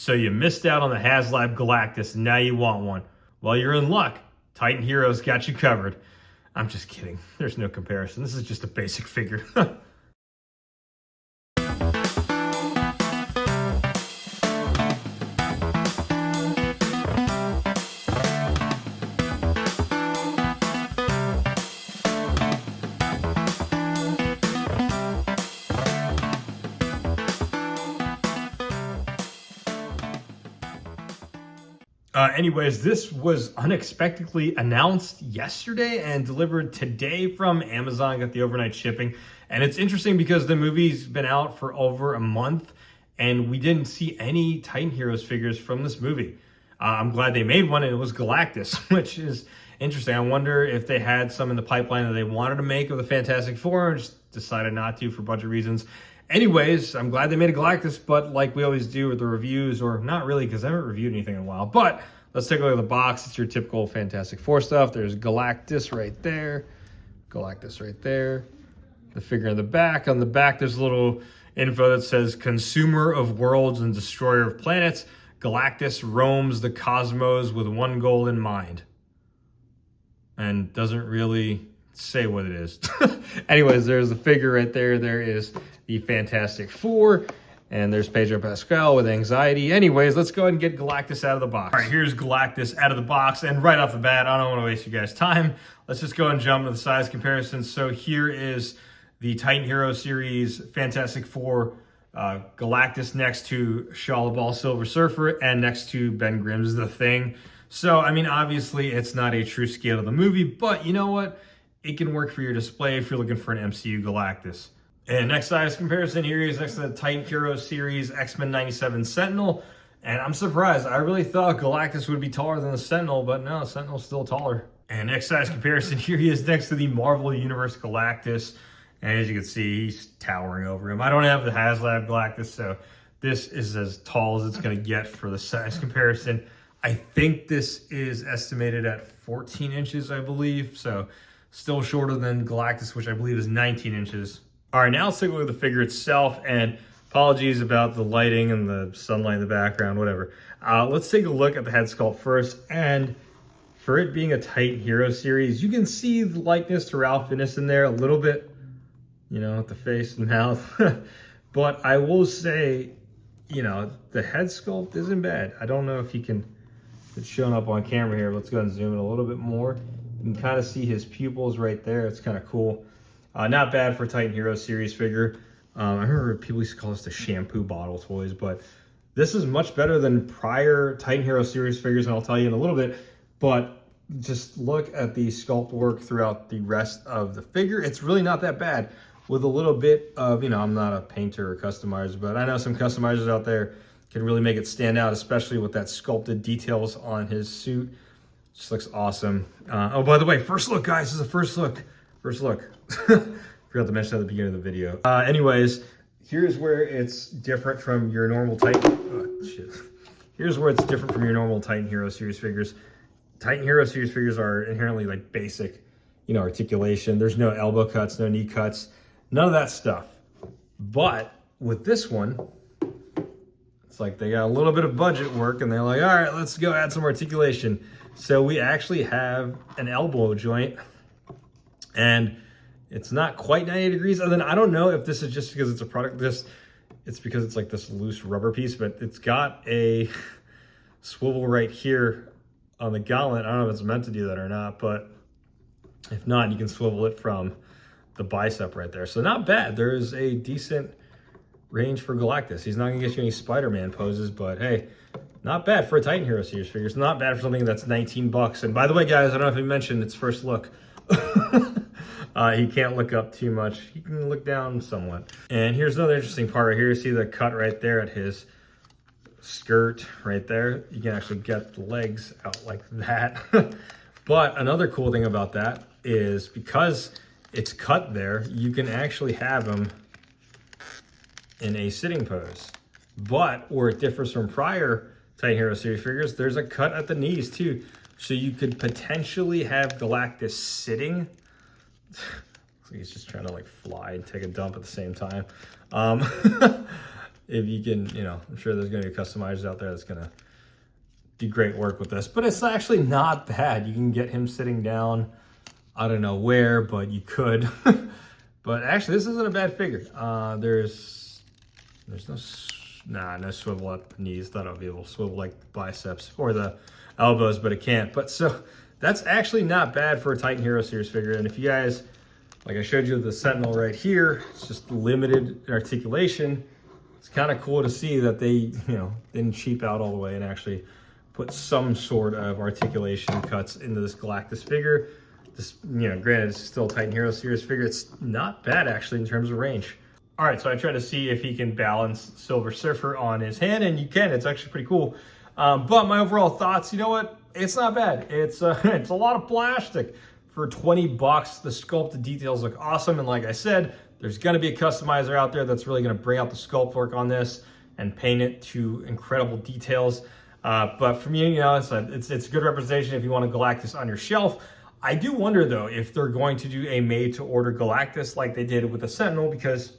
So you missed out on the HasLab Galactus, and now you want one. Well, you're in luck. Titan Heroes got you covered. I'm just kidding. There's no comparison. This is just a basic figure. Anyways, this was unexpectedly announced yesterday and delivered today from Amazon. Got the overnight shipping. And it's interesting because the movie's been out for over a month and we didn't see any Titan Heroes figures from this movie. I'm glad they made one, and it was Galactus, which is interesting. I wonder if they had some in the pipeline that they wanted to make of the Fantastic Four and just decided not to for budget reasons. Anyways, I'm glad they made a Galactus, but like we always do with the reviews, or not really because I haven't reviewed anything in a while, but let's take a look at the box. It's your typical Fantastic Four stuff. There's Galactus right there, Galactus right there, the figure in the back. On the back, there's a little info that says consumer of worlds and destroyer of planets. Galactus roams the cosmos with one goal in mind. And doesn't really say what it is. Anyways, there's the figure right there. There is the Fantastic Four. And there's Pedro Pascal with anxiety. Anyways, let's go ahead and get Galactus out of the box. All right, here's Galactus out of the box. And right off the bat, I don't want to waste you guys' time. Let's just go and jump into the size comparison. So here is the Titan Hero series Fantastic Four Galactus next to Shalabal Silver Surfer and next to Ben Grimm's The Thing. So, I mean, obviously it's not a true scale of the movie, but you know what? It can work for your display if you're looking for an MCU Galactus. And next size comparison here is next to the Titan Hero series X-Men 97 Sentinel. And I'm surprised. I really thought Galactus would be taller than the Sentinel, but no, Sentinel's still taller. And next size comparison here he is next to the Marvel Universe Galactus. And as you can see, he's towering over him. I don't have the HasLab Galactus, so this is as tall as it's going to get for the size comparison. I think this is estimated at 14 inches, I believe. So still shorter than Galactus, which I believe is 19 inches. All right, now let's take a look at the figure itself, and apologies about the lighting and the sunlight in the background, whatever. Let's take a look at the head sculpt first, and for it being a Titan Hero series, you can see the likeness to Ralph Fiennes in there a little bit, you know, with the face and mouth. But I will say, you know, the head sculpt isn't bad. I don't know if you can, it's showing up on camera here. Let's go ahead and zoom in a little bit more. You can kind of see his pupils right there. It's kind of cool. Not bad for a Titan Hero series figure. I remember people used to call this the shampoo bottle toys, but this is much better than prior Titan Hero series figures, and I'll tell you in a little bit. But just look at the sculpt work throughout the rest of the figure. It's really not that bad, with a little bit of, you know, I'm not a painter or customizer, but I know some customizers out there can really make it stand out, especially with that sculpted details on his suit. Just looks awesome. Oh, by the way, first look, guys. This is a first look. First look. Forgot to mention at the beginning of the video. Anyways, here's where it's different from your normal Titan. Here's where it's different from your normal Titan Hero series figures. Titan Hero series figures are inherently like basic, you know, articulation. There's no elbow cuts, no knee cuts, none of that stuff. But with this one, it's like they got a little bit of budget work and they're like, all right, let's go add some articulation. So we actually have an elbow joint, and it's not quite 90 degrees. And then I don't know if this is just because it's a product, it's because it's like this loose rubber piece, but it's got a swivel right here on the gauntlet. I don't know if it's meant to do that or not, but if not, you can swivel it from the bicep right there. So not bad. There is a decent range for Galactus. He's not gonna get you any Spider-Man poses, but hey, not bad for a Titan Hero series figure. It's not bad for something that's 19 bucks. And by the way, guys, I don't know if you mentioned it's first look. He can't look up too much. He can look down somewhat. And here's another interesting part right here. You see the cut right there at his skirt right there. You can actually get the legs out like that. But another cool thing about that is because it's cut there, you can actually have him in a sitting pose. But where it differs from prior Titan Hero series figures, there's a cut at the knees too. So you could potentially have Galactus sitting. So he's just trying to like fly and take a dump at the same time. if you can, you know, I'm sure there's going to be customizers out there that's going to do great work with this. But it's actually not bad. You can get him sitting down. I don't know where, but you could. But actually, this isn't a bad figure. There's no swivel at the knees. Thought I'd be able to swivel like the biceps or the elbows, but it can't. But so that's actually not bad for a Titan Hero Series figure. And if you guys, like I showed you the Sentinel right here, it's just limited articulation. It's kind of cool to see that they, you know, didn't cheap out all the way and actually put some sort of articulation cuts into this Galactus figure. This, you know, granted, it's still a Titan Hero Series figure. It's not bad, actually, in terms of range. All right, so I tried to see if he can balance Silver Surfer on his hand, and you can. It's actually pretty cool. But my overall thoughts, you know what? It's not bad. It's a lot of plastic. For 20 bucks, the sculpted details look awesome. And like I said, there's going to be a customizer out there that's really going to bring out the sculpt work on this and paint it to incredible details. But for me, you know, it's good representation if you want a Galactus on your shelf. I do wonder, though, if they're going to do a made-to-order Galactus like they did with the Sentinel, because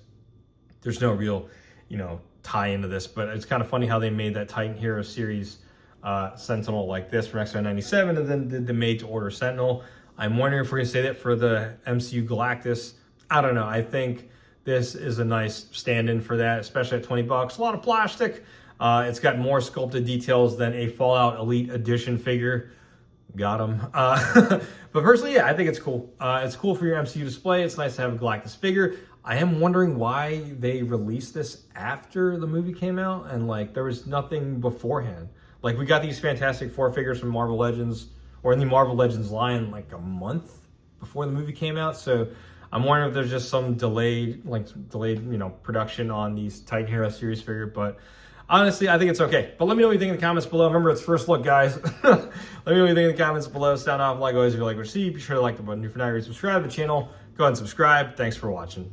there's no real, you know, tie into this. But it's kind of funny how they made that Titan Hero Series Sentinel like this from X-Men 97 and then did the made-to-order Sentinel. I'm wondering if we're going to say that for the MCU Galactus. I don't know. I think this is a nice stand-in for that, especially at 20 bucks. A lot of plastic. It's got more sculpted details than a Fallout Elite Edition figure. Got him. But personally, yeah, I think it's cool. It's cool for your MCU display. It's nice to have a Galactus figure. I am wondering why they released this after the movie came out and like there was nothing beforehand. Like we got these Fantastic Four figures from Marvel Legends or in the Marvel Legends line like a month before the movie came out. So I'm wondering if there's just some delayed, you know, production on these Titan Hero Series figure. But honestly, I think it's okay. But let me know what you think in the comments below. Remember, it's first look, guys. Let me know what you think in the comments below. Sound off like always. If you like what you see, be sure to like the button. If you're not already subscribed to the channel, go ahead and subscribe. Thanks for watching.